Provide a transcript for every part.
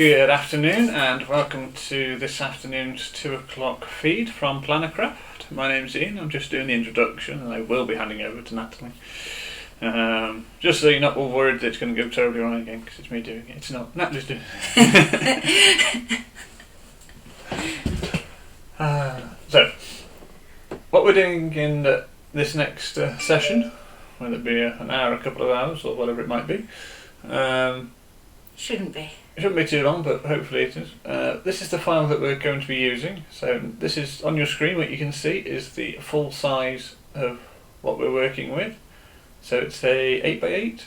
Good afternoon and welcome to this afternoon's 2 o'clock feed from Plannercraft. My name's Ian, I'm just doing the introduction and I will be handing over to Natalie. Just so you're not all worried that it's going to go terribly wrong again because it's me doing it. It's not, Natalie's doing it. So, what we're doing in this next session, whether it be an hour, a couple of hours or whatever it might be. Shouldn't be. It shouldn't be too long, but hopefully it is. This is the file that we're going to be using. So this is on your screen. What you can see is the full size of what we're working with. So it's a 8x8.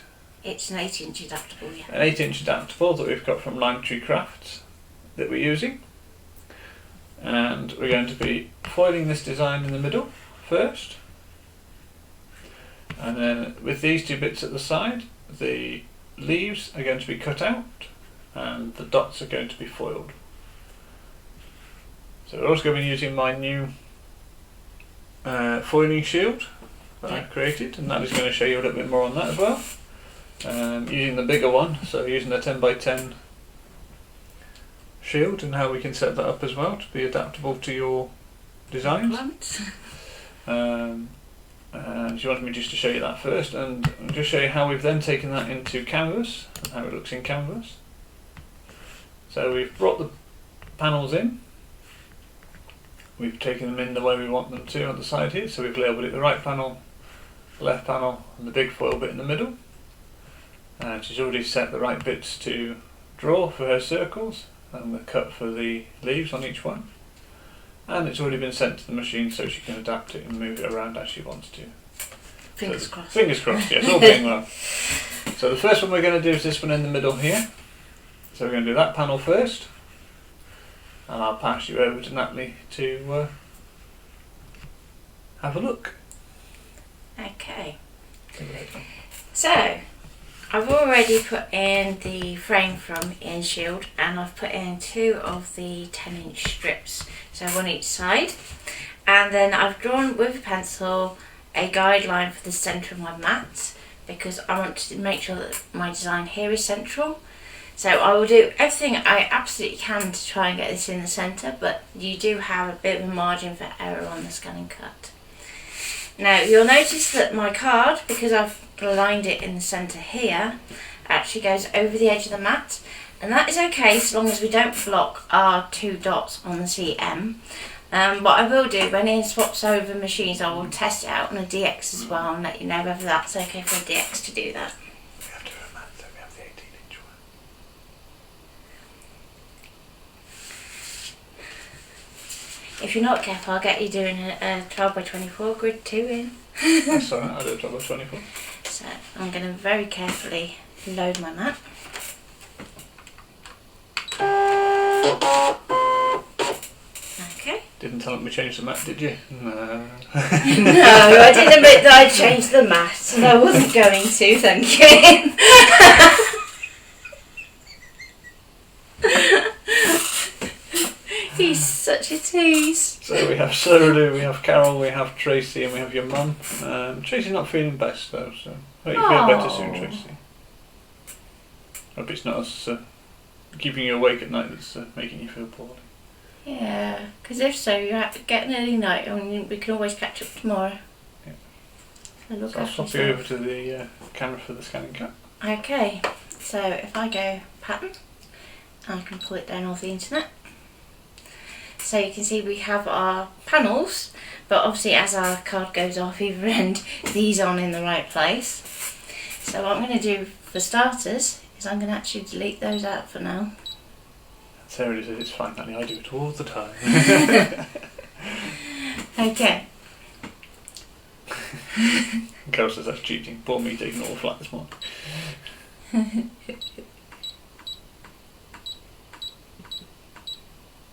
It's an 8-inch adaptable, yeah. An 8-inch adaptable that we've got from Lime Tree Crafts that we're using. And we're going to be foiling this design in the middle first. And then with these two bits at the side, the leaves are going to be cut out and the dots are going to be foiled. So we're also going to be using my new foiling shield that I created, and that is going to show you a little bit more on that as well. Using the bigger one, so using the 10x10 shield and how we can set that up as well to be adaptable to your designs. And she wanted me just to show you that first and just show you how we've then taken that into Canvas and how it looks in Canvas. So we've brought the panels in, we've taken them in the way we want them to on the side here, so we've labelled it the right panel, the left panel and the big foil bit in the middle. And she's already set the right bits to draw for her circles and the cut for the leaves on each one. And it's already been sent to the machine so she can adapt it and move it around as she wants to. Fingers crossed. Fingers crossed, yes, all being well. So the first one we're going to do is this one in the middle here. So we're going to do that panel first. And I'll pass you over to Natalie to have a look. Okay. So, I've already put in the frame from InShield and I've put in 2 of the 10-inch strips, so one each side. And then I've drawn with a pencil a guideline for the centre of my mat because I want to make sure that my design here is central. So I will do everything I absolutely can to try and get this in the centre, but you do have a bit of a margin for error on the scan and cut. Now you'll notice that my card, because I've aligned it in the centre here, actually goes over the edge of the mat, and that is okay so long as we don't block our 2 dots on the CM. What I will do when it swaps over machines, I will test it out on a DX as well and let you know whether that's okay for a DX to do that. We have to do a mat, so we have the 18-inch one. If you're not careful, I'll get you doing a 12x24 grid 2 in. That's alright, I'll do a 12x24. So I'm going to very carefully load my mat. Okay. Didn't tell them we changed the mat, did you? No. No, I didn't admit that I'd changed the mat and I wasn't going to, thank you. He's such a tease. So we have Sarah, we have Carol, we have Tracy and we have your mum. Tracy's not feeling best though, so I hope you feel better soon, Tracy. Hope it's not us keeping you awake at night that's making you feel poorly. Yeah, because if so, you're getting an early night and we can always catch up tomorrow. Yeah. So I'll swap you over to the camera for the scanning cut. Okay, so if I go pattern, I can pull it down off the internet. So you can see we have our panels, but obviously as our card goes off either end, these aren't in the right place. So what I'm going to do for starters is I'm going to actually delete those out for now. Sarah says it's fine, Nanny, I do it all the time. Okay. Carol says that's cheating. Poor me taking all the flat this morning.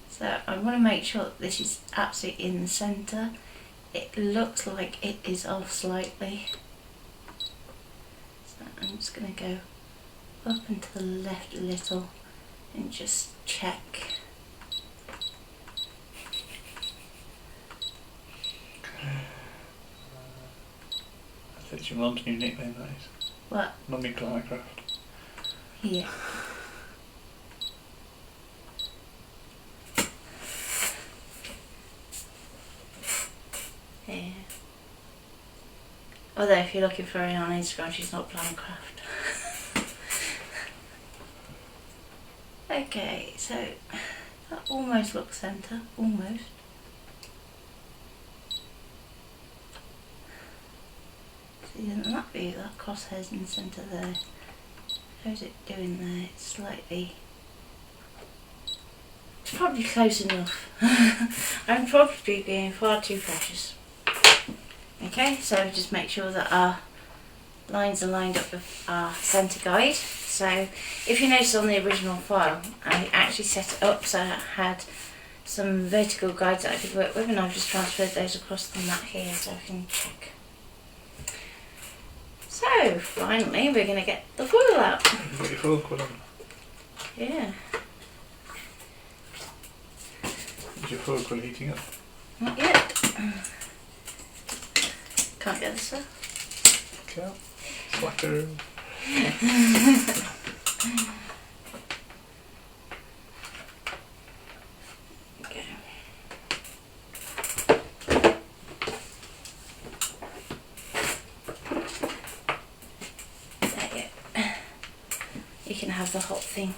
So I want to make sure that this is absolutely in the centre. It looks like it is off slightly. So I'm just going to go up and to the left a little and just check. That's your mum's new nickname, that is. What? Mummy Plannercraft. Yeah. Yeah. Although if you're looking for her on Instagram, she's not Plan Craft. Okay, so that almost looks centre, almost. See, isn't that view, that crosshair's in the centre there. How's it doing there? It's slightly... It's probably close enough. I'm probably being far too precious. Okay, so just make sure that our lines are lined up with our centre guide. So if you notice on the original file, I actually set it up so I had some vertical guides that I could work with, and I've just transferred those across the mat here so I can check. So finally we're going to get the foil out. You've got your foil quill on. Yeah. Is your foil quill heating up? Not yet. Can't get this up. Okay. Slacker. Okay. There you go. You can have the hot thing.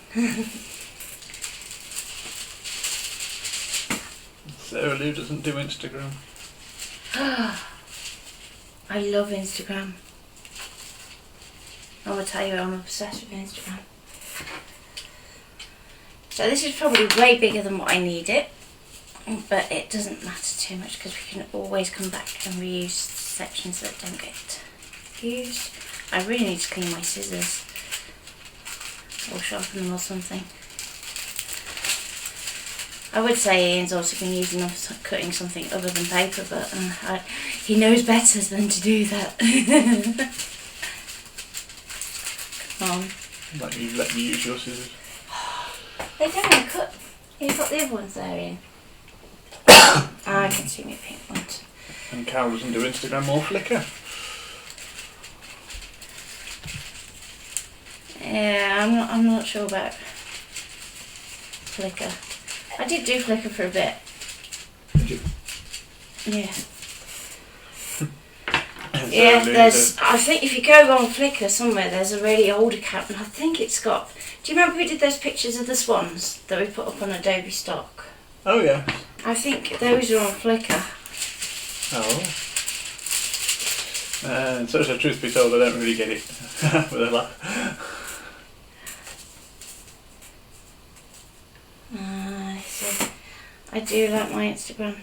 Sarah Lou doesn't do Instagram. I love Instagram. I will tell you, I'm obsessed with Instagram. So this is probably way bigger than what I need it, but it doesn't matter too much because we can always come back and reuse sections that don't get used. I really need to clean my scissors or sharpen them or something. I would say Ian's also been using them for cutting something other than paper, but he knows better than to do that. Come on. Like you let me use your scissors. They don't want to cut. You've got the other ones there, Ian. I can see my pink ones. And Carol doesn't do Instagram or Flickr. Yeah, I'm not sure about Flickr. I did do Flickr for a bit. Did you? Yeah. Yeah, there's. I think if you go on Flickr somewhere, there's a really old account, and I think it's got. Do you remember we did those pictures of the swans that we put up on Adobe stock? Oh yeah. I think those are on Flickr. Oh. So truth be told, I don't really get it. With a laugh. So I do like my Instagram.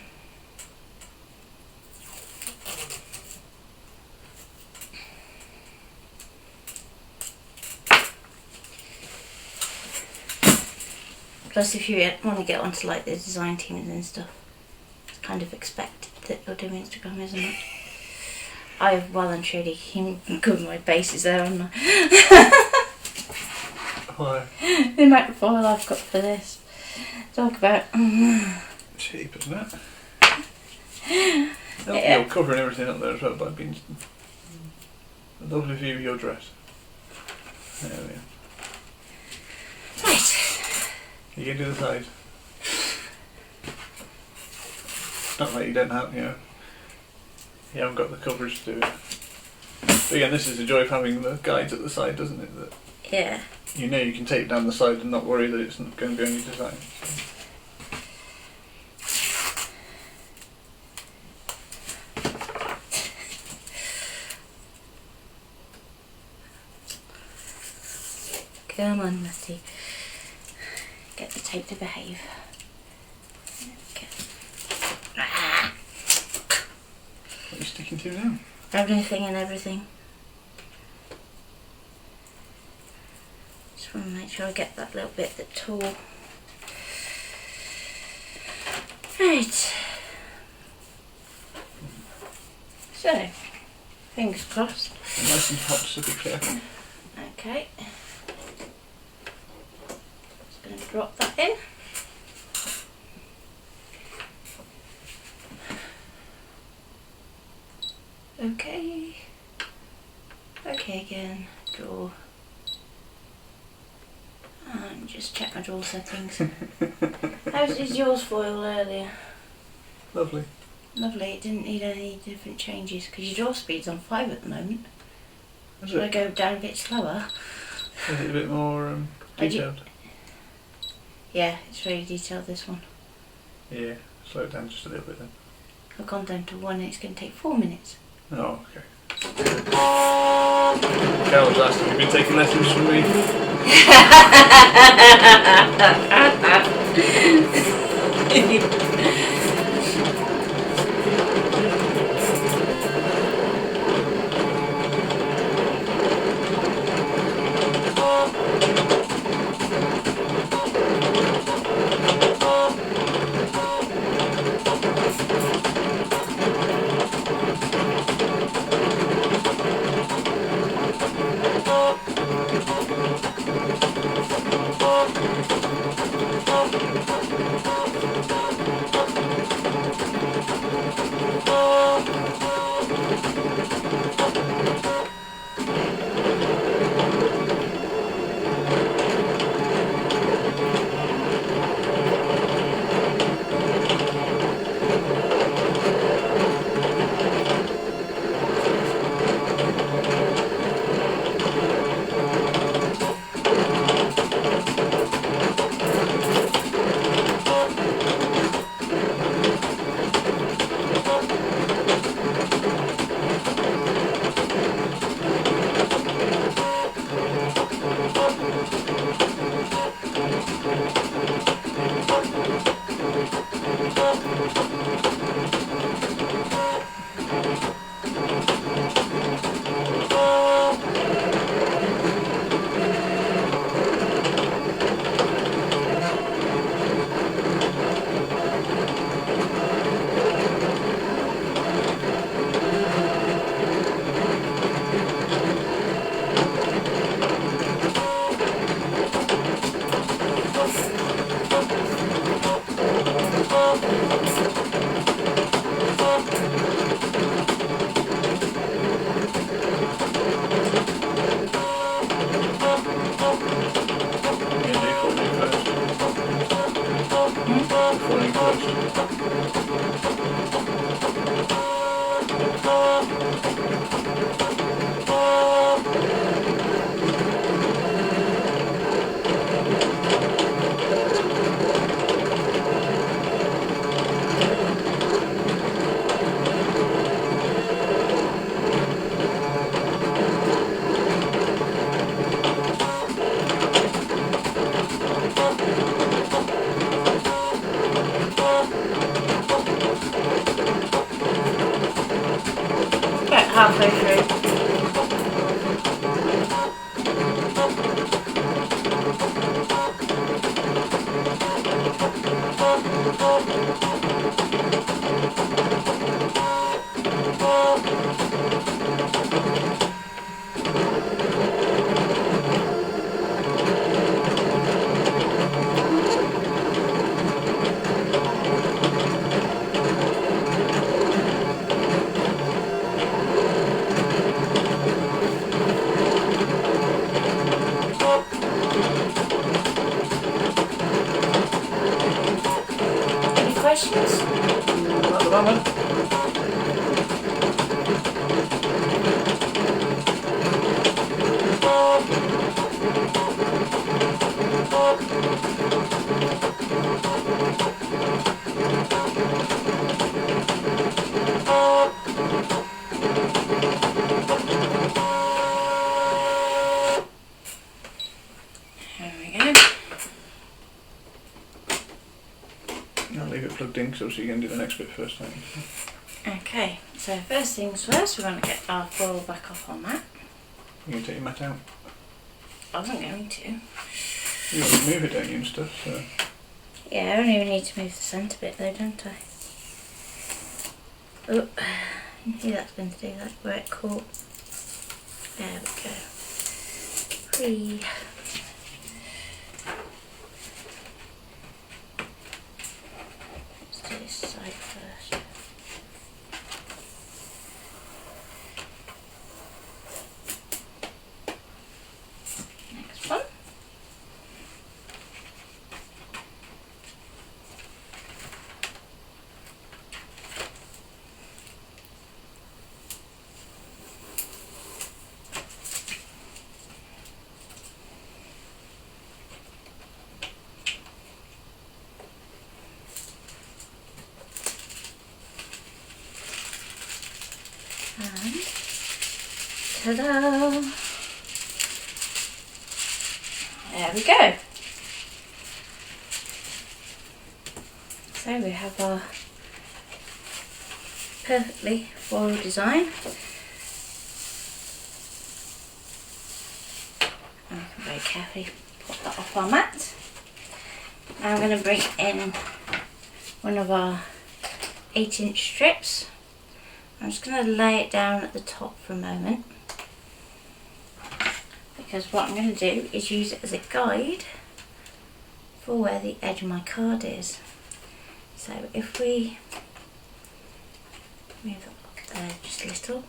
Plus, if you want to get onto like the design teams and stuff, it's kind of expected that you'll do Instagram, isn't it? I've well and truly covered my bases there, haven't I? Why? The amount of foil I've got for this. Talk about. Cheap, isn't it? Yeah. You're covering everything up there as well by being a lovely view of your dress. There we are. Right. You can do the side. Not like you don't have, you haven't got the coverage to do it. But again, this is the joy of having the guides at the side, doesn't it? That Yeah. you know you can take down the side and not worry that it's not going to be on your design. Come on, Natalie. Get the tape to behave. Okay. What are you sticking to now? Everything and everything. Just want to make sure I get that little bit that tore. Right. So, fingers crossed. Nice and hot, to be clear. Okay. Just going to drop that in. Okay. Okay again. Draw. And just check my draw settings. How did yours foil earlier? Lovely. Lovely. It didn't need any different changes because your draw speed's on 5 at the moment. Should I go down a bit slower? Is it a bit more detailed? Yeah, it's really detailed, this one. Yeah, slow it down just a little bit then. I've gone down to 1 and it's going to take 4 minutes. Oh, okay. Carol's asked if you've been taking lessons from me. Halfway through. Questions? Not at the moment. There we go. I'll leave it plugged in so you can do the next bit first time. Okay, so first things first, we're going to get our foil back off on that. You can take your mat out. I wasn't going to. You want to move it, don't you, and stuff, so... Yeah, I only need to move the centre bit though, don't I? Oh, see that's going to do that, where it caught. There we go. Free. Let's do this side first. Next one. Ta-da! There we go. So we have our perfectly floral design. And I can very carefully put that off our mat. Now I'm going to bring in one of our 8-inch strips. I'm just going to lay it down at the top for a moment, because what I'm going to do is use it as a guide for where the edge of my card is. So if we move it up there just a little,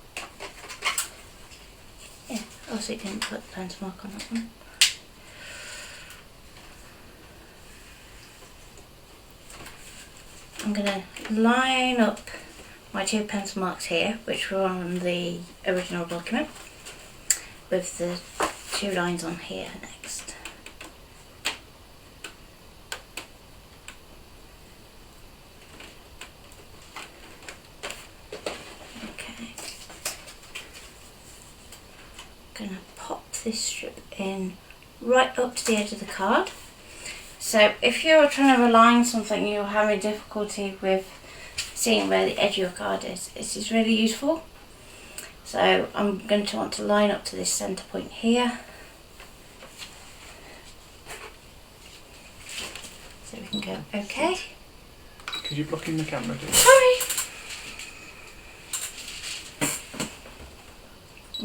yeah, also you didn't put the pencil mark on that one. I'm going to line up my 2 pencil marks here, which were on the original document, with the 2 lines on here next. Okay. I'm going to pop this strip in right up to the edge of the card. So if you're trying to align something, you're having difficulty with seeing where the edge of your card is, this is really useful. So I'm going to want to line up to this centre point here. So we can go okay. Could you block in the camera, do you? Sorry!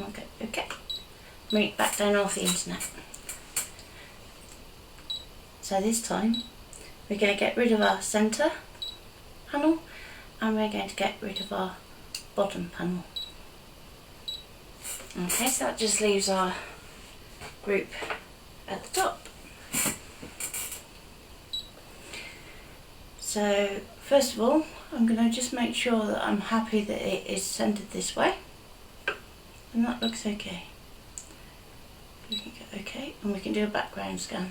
Okay, okay. Bring it back down off the internet. So this time we're going to get rid of our centre panel, and we're going to get rid of our bottom panel. Okay, so that just leaves our group at the top. So first of all, I'm going to just make sure that I'm happy that it is centred this way, and that looks okay. We can go okay, and we can do a background scan.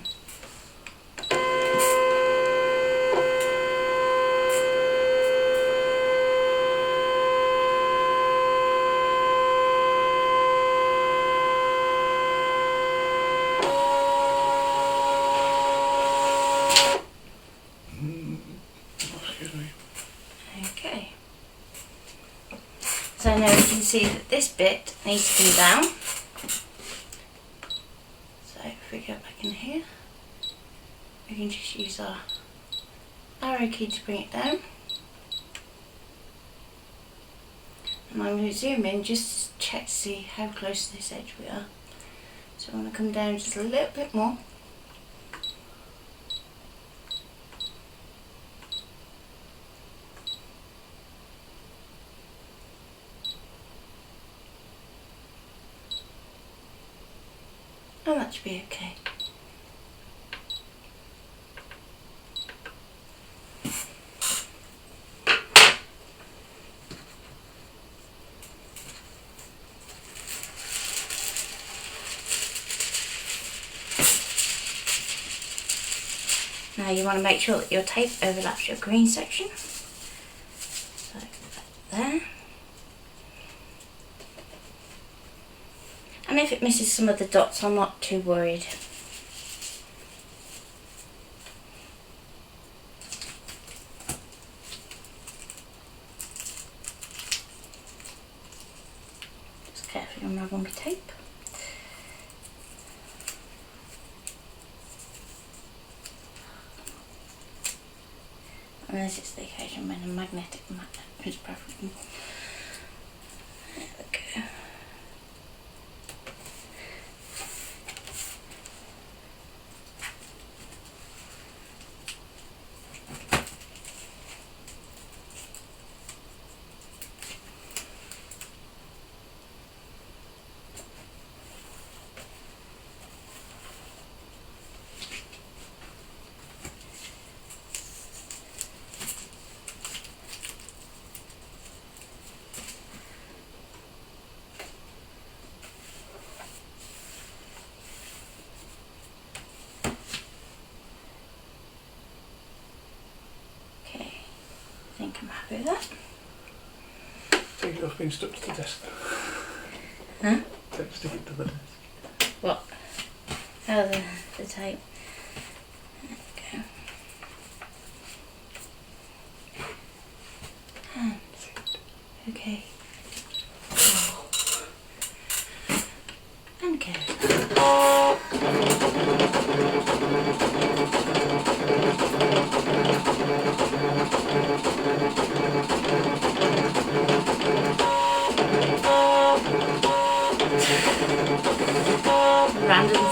Okay. So now we can see that this bit needs to come down. So if we go back in here, we can just use our arrow key to bring it down. And I'm going to zoom in just to check to see how close to this edge we are. So I want to come down just a little bit more. And that should be okay. Now you want to make sure that your tape overlaps your green section. So there. And if it misses some of the dots, I'm not too worried. Just carefully unravel my tape. Unless it's the occasion when a magnetic magnet is preferable. There we go. I think I'm happy with that. Take it off being stuck to the desk. Huh? Don't stick it to the desk. What? Oh, the tape. Okay. Okay. And go. Random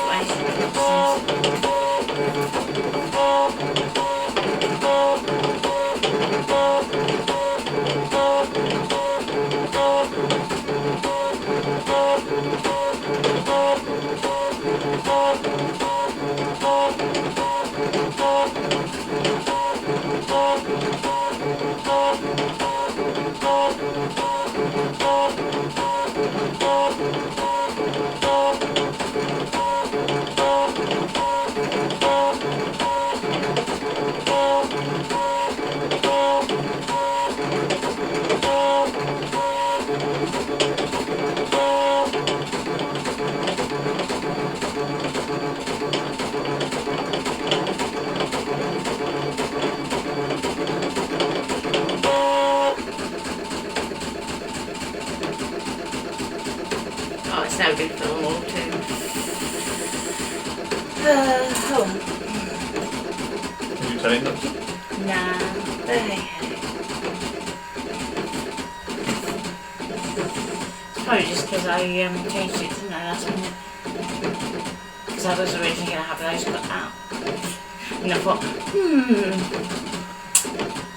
it's no good for them all too. Did you tell him that? Nah, hey. It's probably just because I changed it, didn't I, last minute? Because I was originally going to have those cut out. And I thought,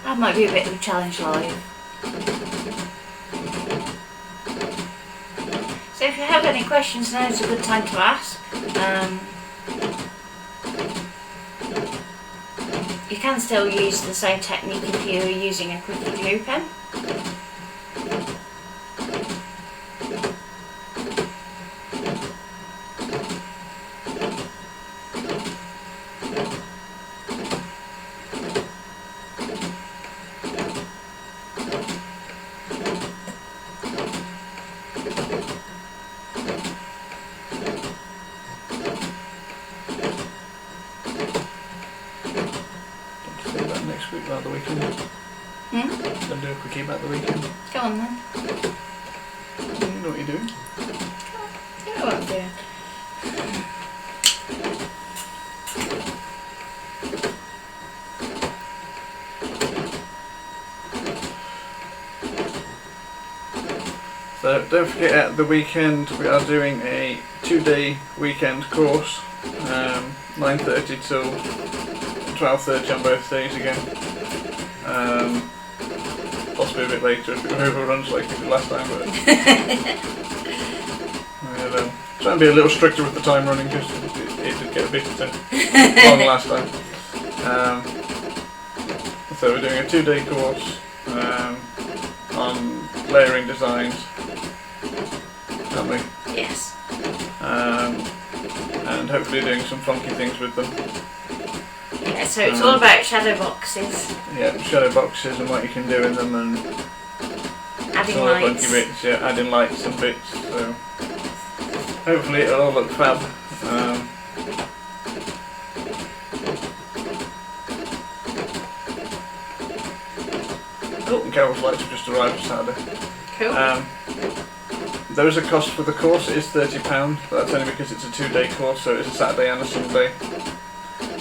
that might be a bit of a challenge live. So if you have any questions, now is a good time to ask. You can still use the same technique if you're using a quickie glue pen. About the weekend. Then do a quickie about the weekend. Go on then. You know what you're doing. Go on. You know what I'm doing. So don't forget, at the weekend we are doing a 2-day weekend course, 9:30 till 12:30 on both days again. Possibly a bit later if it overruns like we did last time, but we'll try and be a little stricter with the time running because it did get a bit long last time. So we're doing a 2-day course on layering designs, aren't we? Yes. And hopefully doing some funky things with them. Yeah, so it's all about shadow boxes. Yeah, shadow boxes and what you can do in them, and adding some lights. funky bits, yeah, adding lights and bits. So hopefully it'll all look fab. And Carol's lights have just arrived Saturday. Cool. There is a cost for the course. It is £30, but that's only because it's a 2-day course, so it's a Saturday and a Sunday.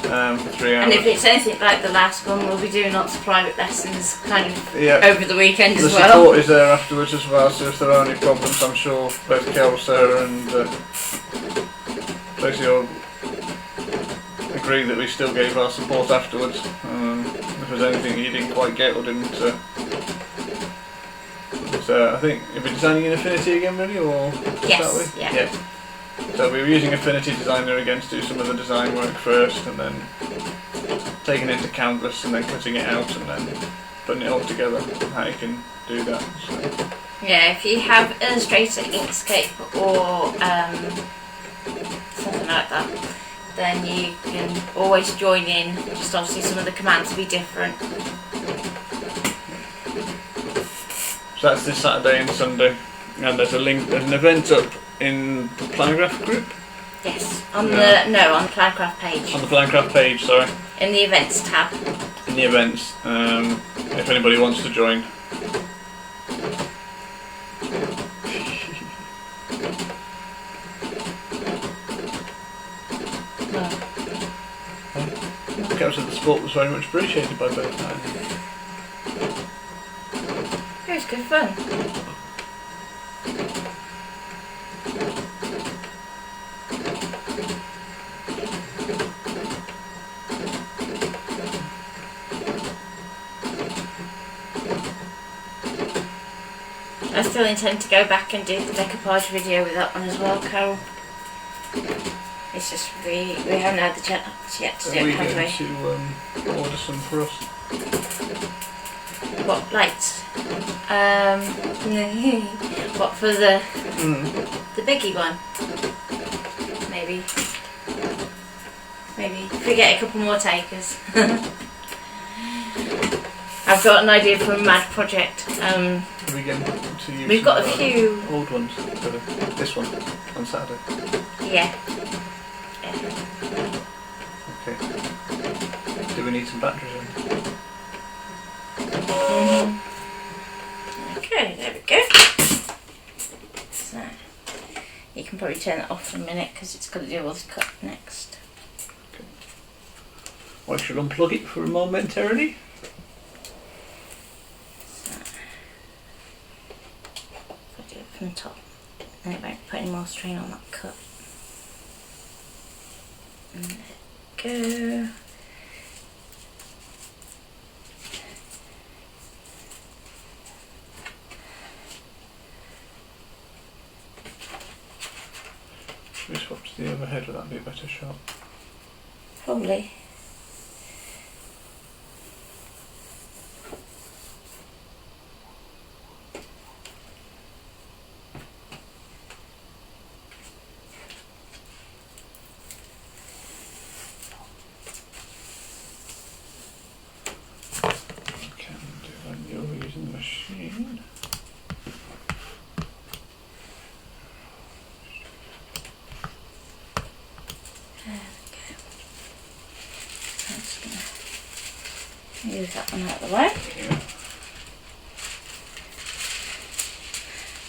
For 3 hours. And if it's anything like the last one, we'll be doing lots of private lessons kind of over the weekend as well. The support is there afterwards as well, so if there are any problems, I'm sure both Carol, Sarah and Tracy will agree that we still gave our support afterwards. If there's anything you didn't quite get or didn't... So I think, are we designing in Affinity again, really, or yes, yeah. So we were using Affinity Designer again to do some of the design work first, and then taking it to Canvas and then cutting it out and then putting it all together, how you can do that. So. Yeah, if you have Illustrator, Inkscape or something like that, then you can always join in, just obviously some of the commands will be different. So that's this Saturday and Sunday, and there's a link, there's an event up in the Planograph group? Yes, on the Planograph page. On the Planograph page, sorry. In the events tab. In the events, if anybody wants to join. Captain of the sport was very much appreciated by both sides. It was good fun. I still intend to go back and do the decoupage video with that one as well, Carol. It's just we haven't had the chance yet to do it, have we? Are we going to order some for us? What, lights? What, for the biggie one? Maybe. If we get a couple more takers. I've got an idea for a mad project. Are we going to use we've got a few old ones for this one on Saturday? Yeah. Okay. Do we need some batteries in? Okay, there we go. So, you can probably turn it off for a minute because it's got to do all the cut next. Okay. I should unplug it for momentarily. From the top, and it won't put any more strain on that cut. And there we go. Should we swap to the overhead? Would that be a better shot? Probably. Machine. There we go. I'm just going to move that one out of the way. Yeah.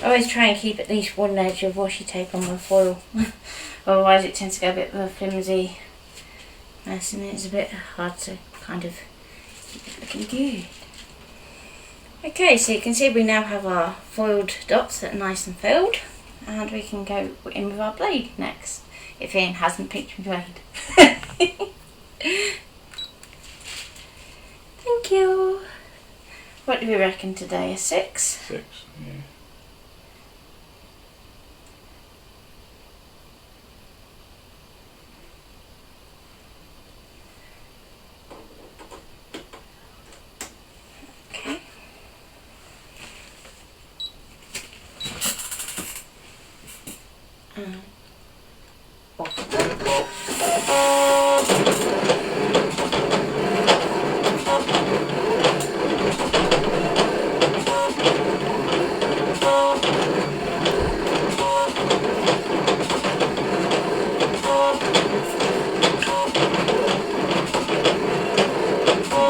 I always try and keep at least one edge of washi tape on my foil, otherwise it tends to go a bit of a flimsy mess and it's a bit hard to kind of keep it looking good. Okay, so you can see we now have our foiled dots that are nice and filled, and we can go in with our blade next, if Ian hasn't picked my blade. Thank you. What do we reckon today? A 6? 6, yeah.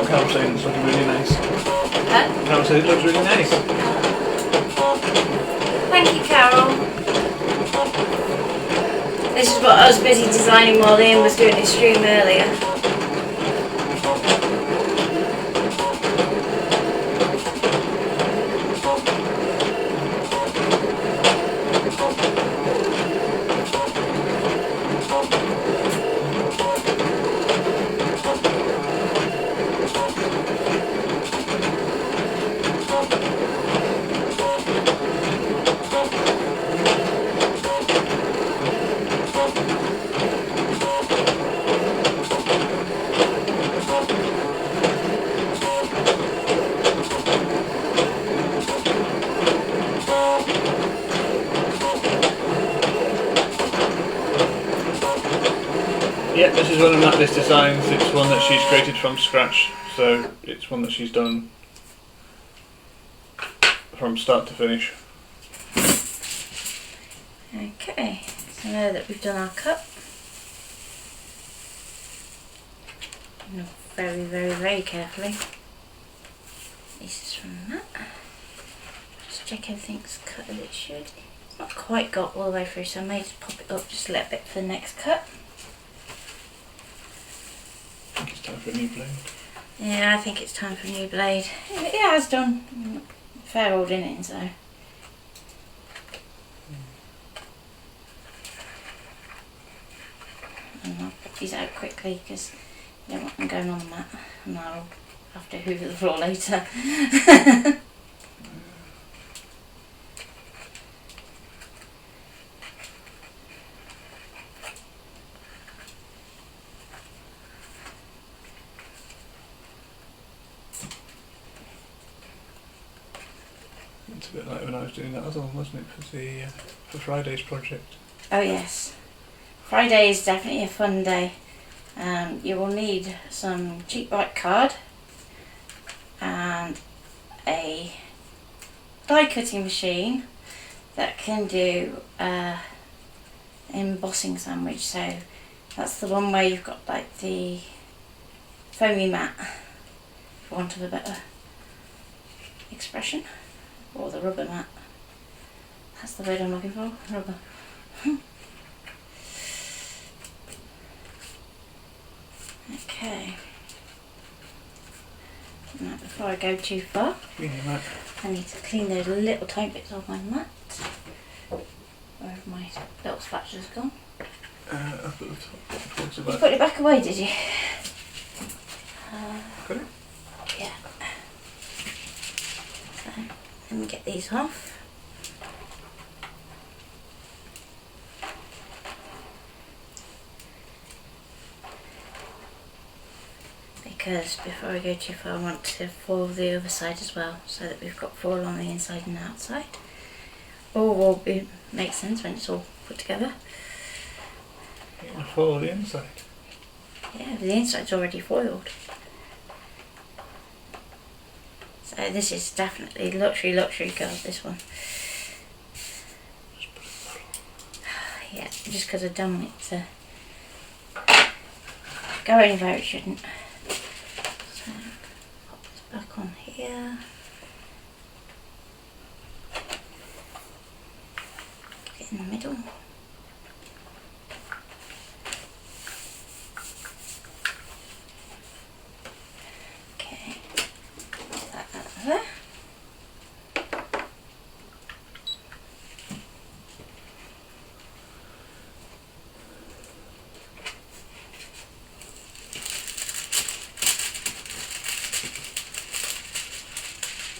Carol said it's looking really nice. Huh? Carol said it looks really nice. Thank you, Carol. This is what I was busy designing while Ian was doing his stream earlier. Yeah, this is one of Natalie's designs. It's one that she's created from scratch, so it's one that she's done from start to finish. Okay, so now that we've done our cut, very, very, very carefully. This is from that. Just check everything's cut as it should. It's not quite got all the way through, so I may just pop it up just a little bit for the next cut. I think it's time for a new blade. Yeah, I think it's time for a new blade. It has done fair old innings though. And I'll put these out quickly because I don't want them going on the mat and I'll have to hoover the floor later. It's a bit like when I was doing that other one, wasn't it, for Friday's project? Oh yes, Friday is definitely a fun day. You will need some cheap white card and a die cutting machine that can do embossing sandwich. So that's the one where you've got like the foamy mat, for want of a better expression, or the rubber mat. That's the word I'm looking for, rubber. Okay. Now before I go too far, I need to clean those little tiny bits off my mat. Where have my little spatulas gone? Up at the top. Towards the You back. put it back away, did you? Got it? Yeah. So, let me get these off. Because before I go too far, I want to foil the other side as well, so that we've got foil on the inside and outside. All will make sense when it's all put together. You want to foil the inside? Yeah, but the inside's already foiled. So this is definitely luxury card, this one. Yeah, just because I don't want it to go anywhere it shouldn't. So, pop this back on here. Get in the middle. Okay, get that out of there.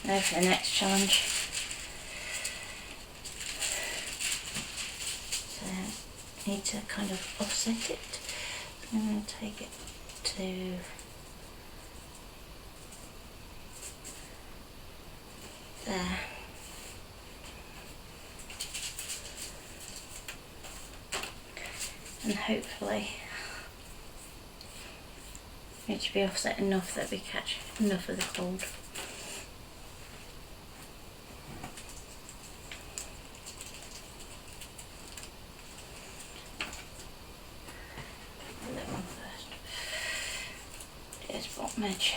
Now for the next challenge. So I need to kind of offset it. So I'm going to take it to there. And hopefully it should be offset enough that we catch enough of the cold. That one first. There's bottom edge.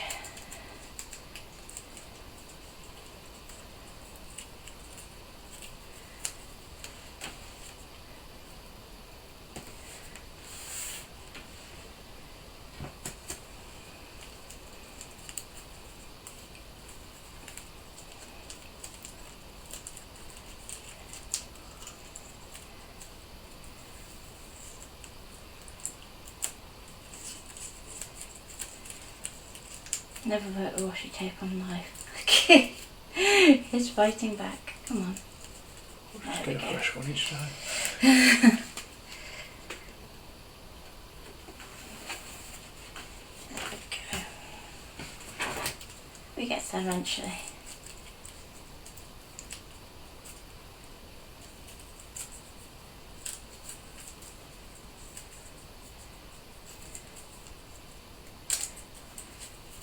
Never put a washi tape on live. It's fighting back. Come on. We'll just get a fresh one each time. There we go. We get there eventually.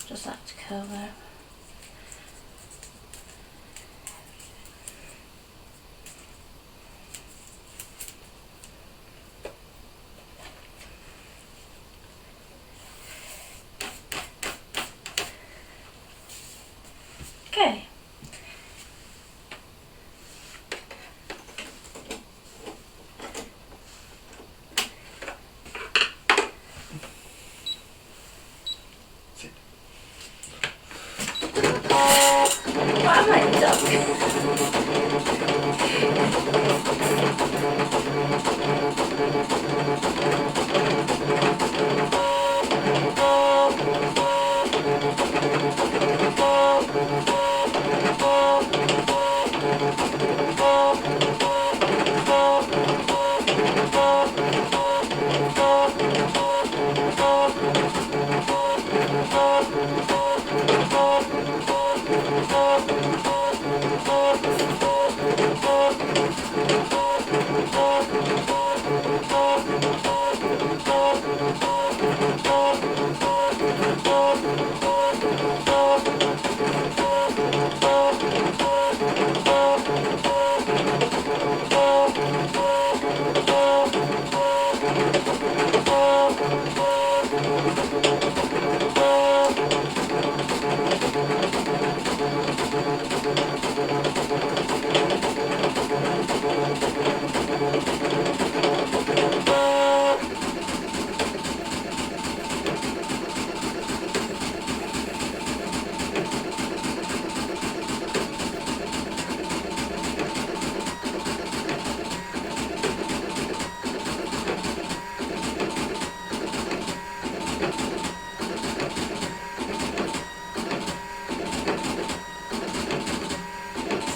Just like to curl there.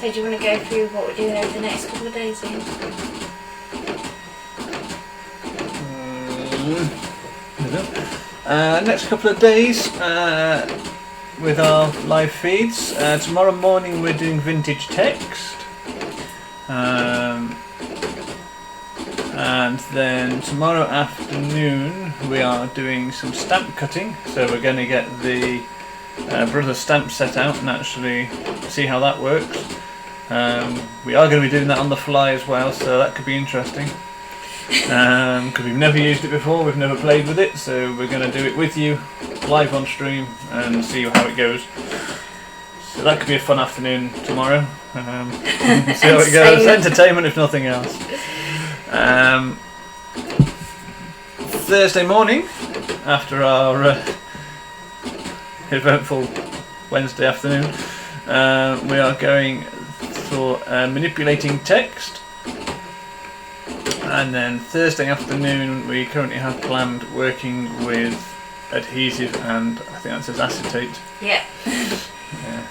So do you want to go through what we're doing over the next couple of days, Ian? Next couple of days with our live feeds. Tomorrow morning we're doing vintage text. And then tomorrow afternoon we are doing some stamp cutting. So we're going to get the Brothers stamp set out and actually see how that works. We are going to be doing that on the fly as well, so that could be interesting. Because we've never used it before, we've never played with it, so we're going to do it with you live on stream and see how it goes. So that could be a fun afternoon tomorrow. See how it goes. Entertainment if nothing else. Thursday morning, after our eventful Wednesday afternoon, we are going for manipulating text. And then Thursday afternoon we currently have planned working with adhesive and I think that says acetate. Yeah. Yeah.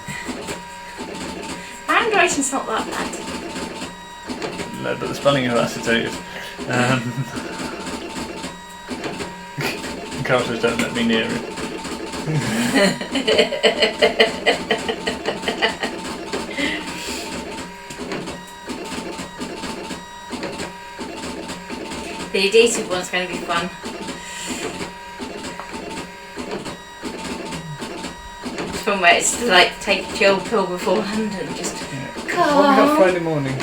Handwriting's not that bad. No, but the spelling of acetate is... Carters don't let me near it. The adhesive one's going to be fun. It's fun where it's like take a chill pill beforehand and just go. What have we got Friday morning?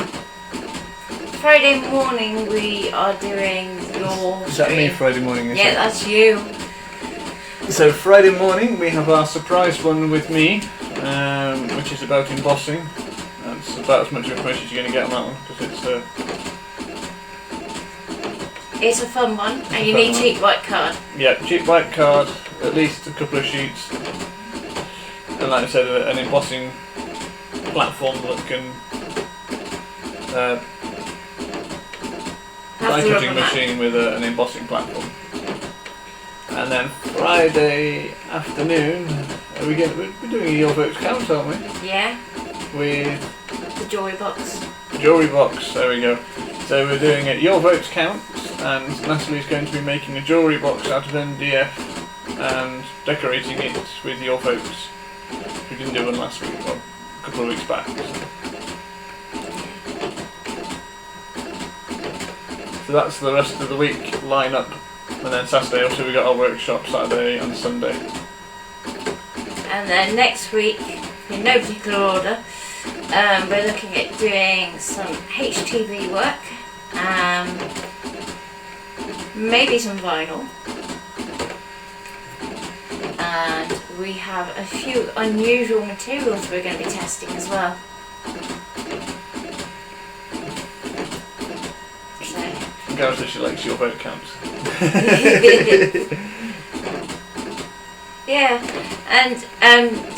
Friday morning we are doing your... Is that me Friday morning? Yeah, that's you. So Friday morning we have our surprise one with me, which is about embossing. That's about as much information as you're going to get on that one because it's a fun one, and you need cheap white card. Yeah, cheap white card, at least a couple of sheets, and like I said, an embossing platform that can die cutting machine with an embossing platform. And then Friday afternoon, we're doing a Your Votes Count, aren't we? Yeah. With the jewellery box. Jewellery box, there we go. So we're doing it Your Votes Count, and Natalie's going to be making a jewellery box out of MDF and decorating it with your votes. We didn't do one last week, well, a couple of weeks back. So that's the rest of the week line up. And then Saturday also we got our workshop, Saturday and Sunday. And then next week, in no particular order, we're looking at doing some HTV work, maybe some vinyl, and we have a few unusual materials we're going to be testing as well. Gareth says she likes your vote counts. Yeah, and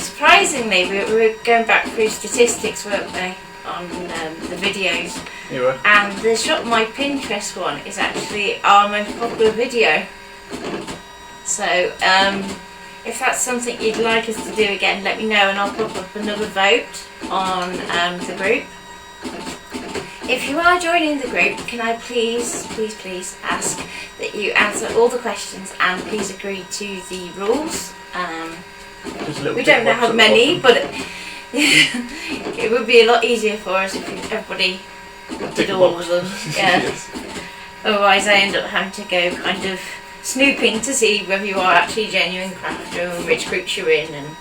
surprisingly, we were going back through statistics, weren't we, on the videos. You were. And the Shop My Pinterest one is actually our most popular video. So if that's something you'd like us to do again, let me know and I'll pop up another vote on the group. If you are joining the group, can I please ask that you answer all the questions and please agree to the rules. We don't know how many, but it would be a lot easier for us if everybody did all of them. Yeah. Yes. Otherwise I end up having to go kind of snooping to see whether you are actually a genuine crafter and which groups you're in. And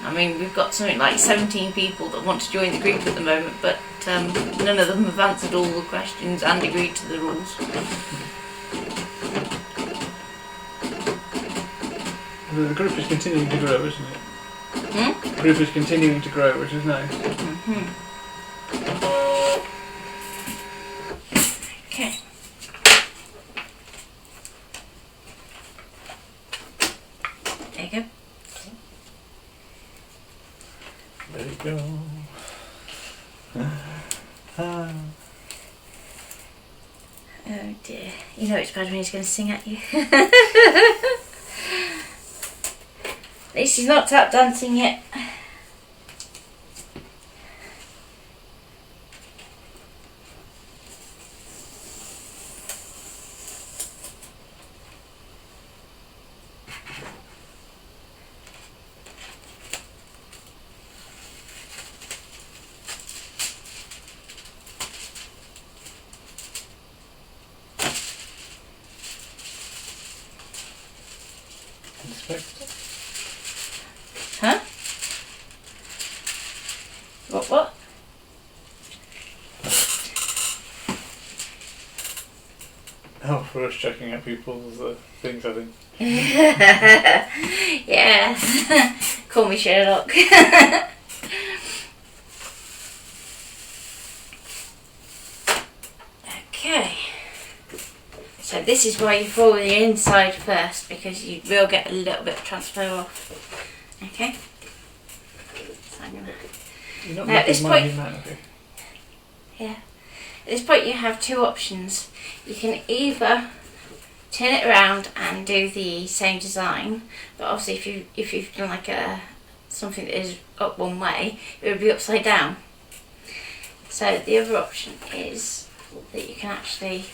I mean, we've got something like 17 people that want to join the group at the moment, but none of them have answered all the questions and agreed to the rules. The group is continuing to grow, isn't it? The group is continuing to grow, which is nice. Okay. There you go. There you go. Oh dear. You know it's bad when he's going to sing at you. At least he's not tap dancing yet. Inspector. Huh? What? Oh, for us checking out people's things, I think. Yeah. Call me Sherlock. Okay. So this is why you follow the inside first, because you will get a little bit of transfer off. Okay. So I'm gonna. You're not Now at this point, humanity. yeah. At this point, you have two options. You can either turn it around and do the same design, but obviously, if you've done like something that is up one way, it would be upside down. So the other option is that you can actually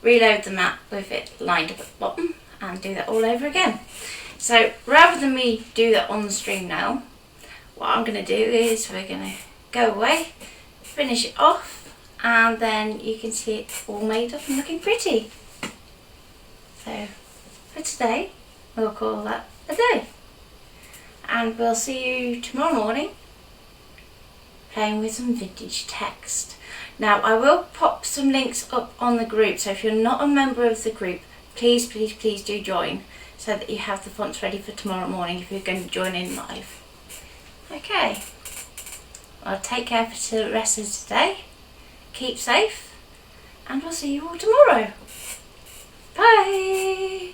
reload the map with it lined up at the bottom and do that all over again. So rather than me do that on the stream now, what I'm going to do is we're going to go away, finish it off, and then you can see it all made up and looking pretty. So for today, we'll call that a day. And we'll see you tomorrow morning playing with some vintage text. Now I will pop some links up on the group, so if you're not a member of the group, please do join so that you have the fonts ready for tomorrow morning if you're going to join in live. Okay, well take care for the rest of today, keep safe, and we'll see you all tomorrow. Bye!